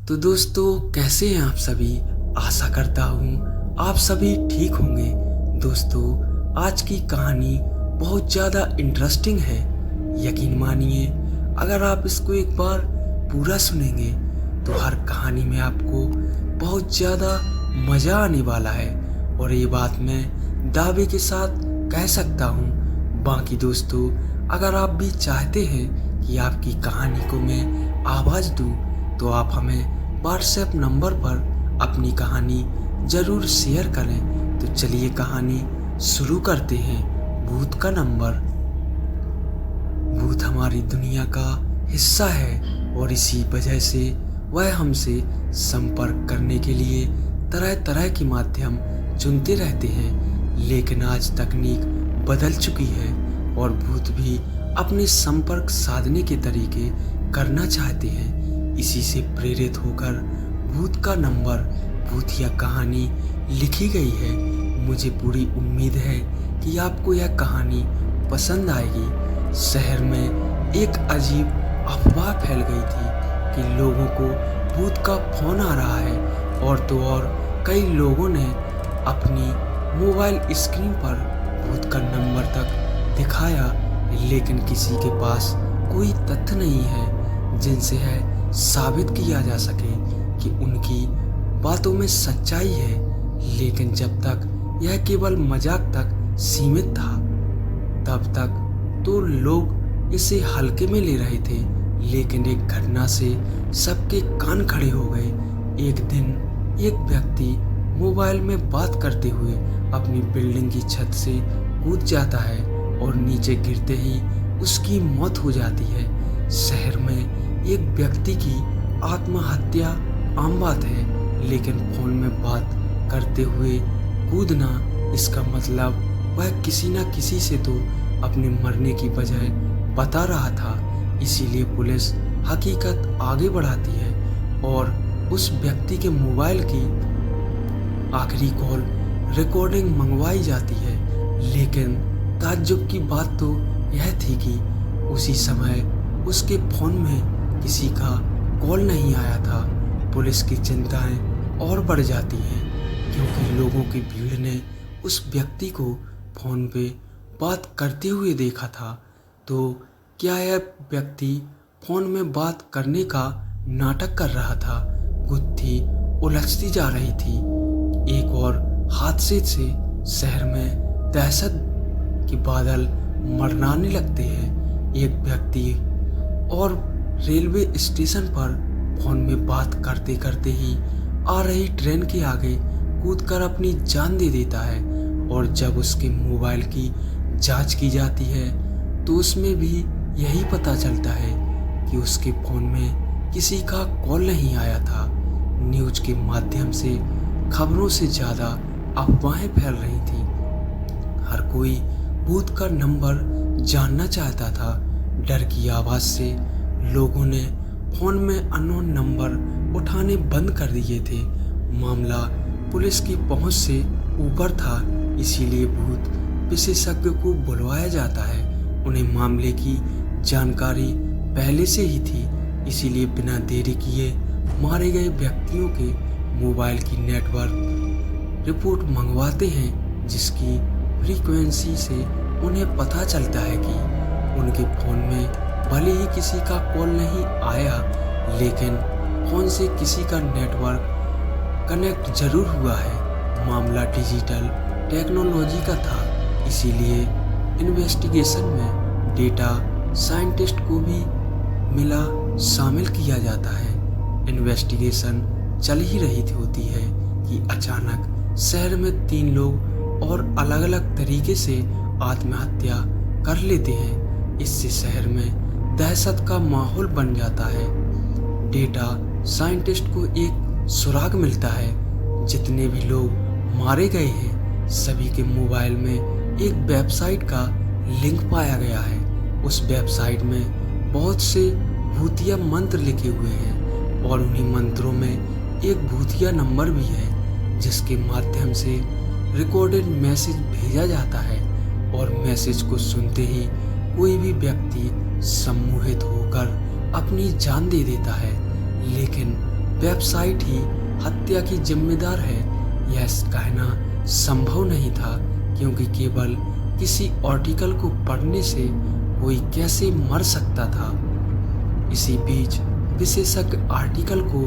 तो दोस्तों, कैसे हैं आप सभी। आशा करता हूँ आप सभी ठीक होंगे। दोस्तों, आज की कहानी बहुत ज़्यादा इंटरेस्टिंग है। यकीन मानिए, अगर आप इसको एक बार पूरा सुनेंगे तो हर कहानी में आपको बहुत ज़्यादा मज़ा आने वाला है, और ये बात मैं दावे के साथ कह सकता हूँ। बाकी दोस्तों, अगर आप भी चाहते हैं कि आपकी कहानी को मैं आवाज़ दूँ तो आप हमें व्हाट्सएप नंबर पर अपनी कहानी ज़रूर शेयर करें। तो चलिए कहानी शुरू करते हैं। भूत का नंबर। भूत हमारी दुनिया का हिस्सा है और इसी वजह से वह हमसे संपर्क करने के लिए तरह तरह के माध्यम चुनते रहते हैं। लेकिन आज तकनीक बदल चुकी है और भूत भी अपने संपर्क साधने के तरीके करना चाहते हैं। इसी से प्रेरित होकर भूत का नंबर भूतिया कहानी लिखी गई है। मुझे पूरी उम्मीद है कि आपको यह कहानी पसंद आएगी। शहर में एक अजीब अफवाह फैल गई थी कि लोगों को भूत का फोन आ रहा है, और तो और कई लोगों ने अपनी मोबाइल स्क्रीन पर भूत का नंबर तक दिखाया, लेकिन किसी के पास कोई तथ्य नहीं है जिनसे है साबित किया जा सके कि उनकी बातों में सच्चाई है। लेकिन जब तक यह केवल मजाक तक सीमित था, तब तक तो लोग इसे हल्के में ले रहे थे। लेकिन एक घटना से सबके कान खड़े हो गए। एक दिन एक व्यक्ति मोबाइल में बात करते हुए अपनी बिल्डिंग की छत से कूद जाता है और नीचे गिरते ही उसकी मौत हो जाती है। शहर में एक व्यक्ति की आत्महत्या आम बात है, लेकिन फोन में बात करते हुए कूदना, इसका मतलब वह किसी न किसी से तो अपने मरने की वजह बता रहा था। इसीलिए पुलिस हकीकत आगे बढ़ाती है और उस व्यक्ति के मोबाइल की आखिरी कॉल रिकॉर्डिंग मंगवाई जाती है। लेकिन ताज्जुब की बात तो यह थी कि उसी समय उसके फोन में किसी का कॉल नहीं आया था। पुलिस की चिंताएं और बढ़ जाती हैं, क्योंकि लोगों की भीड़ ने उस व्यक्ति को फोन पे बात करते हुए देखा था। तो क्या यह व्यक्ति फोन में बात करने का नाटक कर रहा था? गुत्थी उलझती जा रही थी। एक और हादसे से शहर में दहशत के बादल मंडराने लगते हैं। एक व्यक्ति और रेलवे स्टेशन पर फोन में बात करते करते ही आ रही ट्रेन के आगे कूदकर अपनी जान दे देता है, और जब उसके मोबाइल की जांच की जाती है तो उसमें भी यही पता चलता है कि उसके फोन में किसी का कॉल नहीं आया था। न्यूज़ के माध्यम से खबरों से ज़्यादा अफवाहें फैल रही थी। हर कोई भूत का नंबर जानना चाहता था। डर की आवाज़ से लोगों ने फोन में अननोन नंबर उठाने बंद कर दिए थे। मामला पुलिस की पहुंच से ऊपर था, इसीलिए भूत विशेषज्ञ को बुलवाया जाता है। उन्हें मामले की जानकारी पहले से ही थी, इसीलिए बिना देरी किए मारे गए व्यक्तियों के मोबाइल की नेटवर्क रिपोर्ट मंगवाते हैं, जिसकी फ्रीक्वेंसी से उन्हें पता चलता है कि उनके फ़ोन में भले ही किसी का कॉल नहीं आया, लेकिन फ़ोन से किसी का नेटवर्क कनेक्ट जरूर हुआ है। मामला डिजिटल टेक्नोलॉजी का था, इसीलिए इन्वेस्टिगेशन में डेटा साइंटिस्ट को भी मिला शामिल किया जाता है। इन्वेस्टिगेशन चल ही रही होती है कि अचानक शहर में 3 लोग और अलग अलग तरीके से आत्महत्या कर लेते हैं। इससे शहर में दहशत का माहौल बन जाता है। डेटा साइंटिस्ट को एक सुराग मिलता है। जितने भी लोग मारे गए हैं, सभी के मोबाइल में एक वेबसाइट का लिंक पाया गया है। उस वेबसाइट में बहुत से भूतिया मंत्र लिखे हुए हैं, और उन्हीं मंत्रों में एक भूतिया नंबर भी है, जिसके माध्यम से रिकॉर्डेड मैसेज भेजा जाता है। और मैसेज को सुनते ही कोई भी व्यक्ति सम्मोहित होकर अपनी जान दे देता है। लेकिन वेबसाइट ही हत्या की जिम्मेदार है, यह कहना संभव नहीं था, क्योंकि केवल किसी आर्टिकल को पढ़ने से कोई कैसे मर सकता था। इसी बीच विशेषज्ञ आर्टिकल को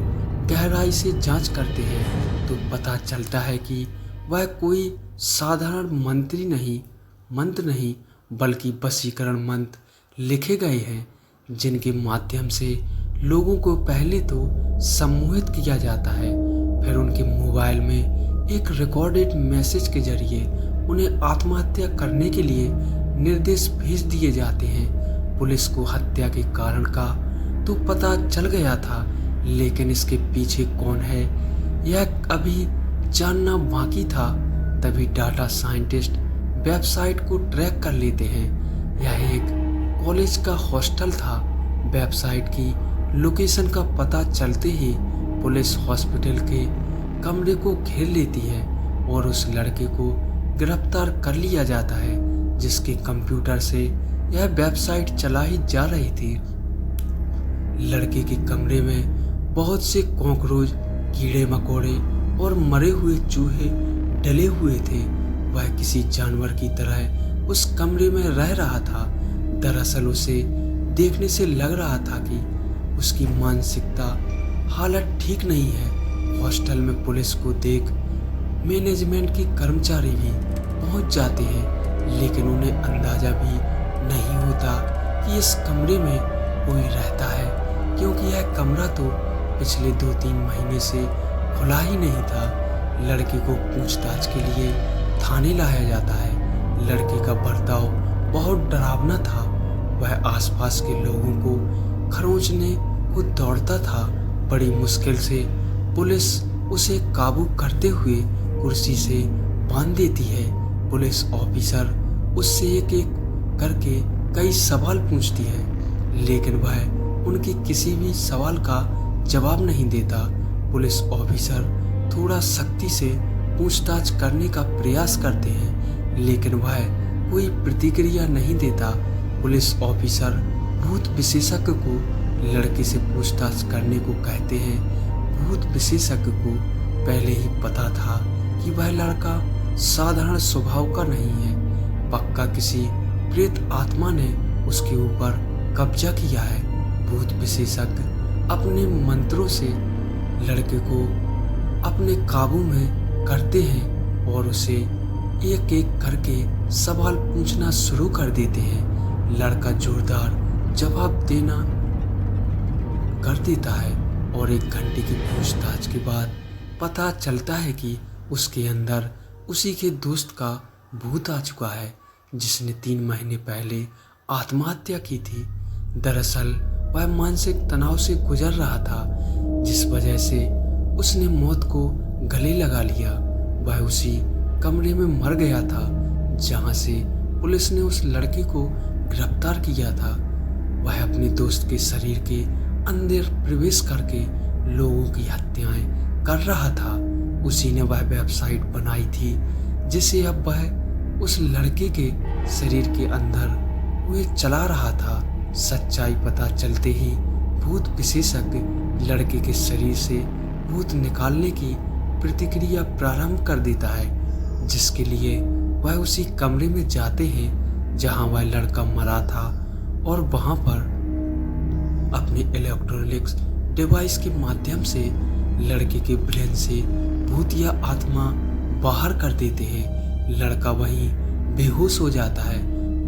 गहराई से जांच करते हैं तो पता चलता है कि वह कोई साधारण मंत्र नहीं बल्कि वशीकरण मंत्र लिखे गए हैं, जिनके माध्यम से लोगों को पहले तो सम्मोहित किया जाता है, फिर उनके मोबाइल में एक रिकॉर्डेड मैसेज के जरिए उन्हें आत्महत्या करने के लिए निर्देश भेज दिए जाते हैं। पुलिस को हत्या के कारण का तो पता चल गया था, लेकिन इसके पीछे कौन है यह अभी जानना बाकी था। तभी डाटा साइंटिस्ट वेबसाइट को ट्रैक कर लेते हैं। यह एक कॉलेज का हॉस्टल था। वेबसाइट की लोकेशन का पता चलते ही पुलिस हॉस्पिटल के कमरे को घेर लेती है और उस लड़के को गिरफ्तार कर लिया जाता है, जिसके कंप्यूटर से यह वेबसाइट चलाई जा रही थी। लड़के के कमरे में बहुत से कॉकरोच, कीड़े मकोड़े और मरे हुए चूहे डले हुए थे। वह किसी जानवर की तरह उस कमरे में रह रहा था। दरअसल उसे देखने से लग रहा था कि उसकी मानसिकता हालत ठीक नहीं है। हॉस्टल में पुलिस को देख मैनेजमेंट के कर्मचारी भी पहुंच जाते हैं, लेकिन उन्हें अंदाजा भी नहीं होता कि इस कमरे में कोई रहता है, क्योंकि यह कमरा तो पिछले 2-3 महीने से खुला ही नहीं था। लड़के को पूछताछ के लिए थाने लाया जाता है। लड़के का बर्ताव बहुत डरावना था। वह आसपास के लोगों को खरोंचने को दौड़ता था। बड़ी मुश्किल से पुलिस उसे काबू करते हुए कुर्सी से बांध देती है। पुलिस ऑफिसर उससे एक एक करके कई सवाल पूछती है, लेकिन वह उनके किसी भी सवाल का जवाब नहीं देता। पुलिस ऑफिसर थोड़ा सख्ती से पूछताछ करने का प्रयास करते हैं, लेकिन वह कोई प्रतिक्रिया नहीं देता। पुलिस ऑफिसर भूत विशेषज्ञ को लड़के से पूछताछ करने को कहते हैं। भूत विशेषज्ञ को पहले ही पता था कि वह लड़का साधारण स्वभाव का नहीं है। पक्का किसी प्रेत आत्मा ने उसके ऊपर कब्जा किया है। भूत विशेषज्ञ अपने मंत्रों से लड़के को अपने काबू में करते हैं और उसे एक एक करके सवाल पूछना शुरू कर देते हैं। लड़का जोरदार जवाब देना कर देता है और 1 घंटे की पूछताछ के बाद पता चलता है कि उसके अंदर उसी के दोस्त का भूत आ चुका है, जिसने 3 महीने पहले आत्महत्या की थी। दरअसल वह मानसिक तनाव से गुजर रहा था, जिस वजह से उसने मौत को गले लगा लिया। वह उसी कमरे में मर गया था जहां से पुलिस ने उस लड़के को गिरफ्तार किया था। वह अपने दोस्त के शरीर के अंदर प्रवेश करके लोगों की हत्याएं कर रहा था। उसी ने वह वेबसाइट बनाई थी जिसे अब वह उस लड़के के शरीर के अंदर हुए चला रहा था। सच्चाई पता चलते ही भूत विशेषज्ञ लड़के के शरीर से भूत निकालने की प्रतिक्रिया प्रारंभ कर देता है, जिसके लिए वह उसी कमरे में जाते हैं जहां वह लड़का मरा था और वहां पर अपने इलेक्ट्रॉनिक्स डिवाइस के माध्यम से लड़के के ब्रेन से भूतिया आत्मा बाहर कर देते हैं। लड़का वहीं बेहोश हो जाता है।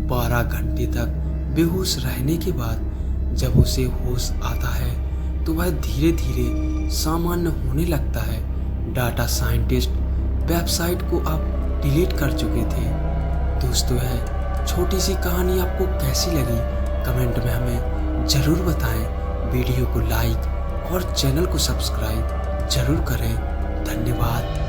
12 घंटे तक बेहोश रहने के बाद जब उसे होश आता है तो वह धीरे धीरे सामान्य होने लगता है। डाटा साइंटिस्ट वेबसाइट को अब डिलीट कर चुके थे। दोस्तों, यह छोटी सी कहानी आपको कैसी लगी कमेंट में हमें ज़रूर बताएं। वीडियो को लाइक और चैनल को सब्सक्राइब जरूर करें। धन्यवाद।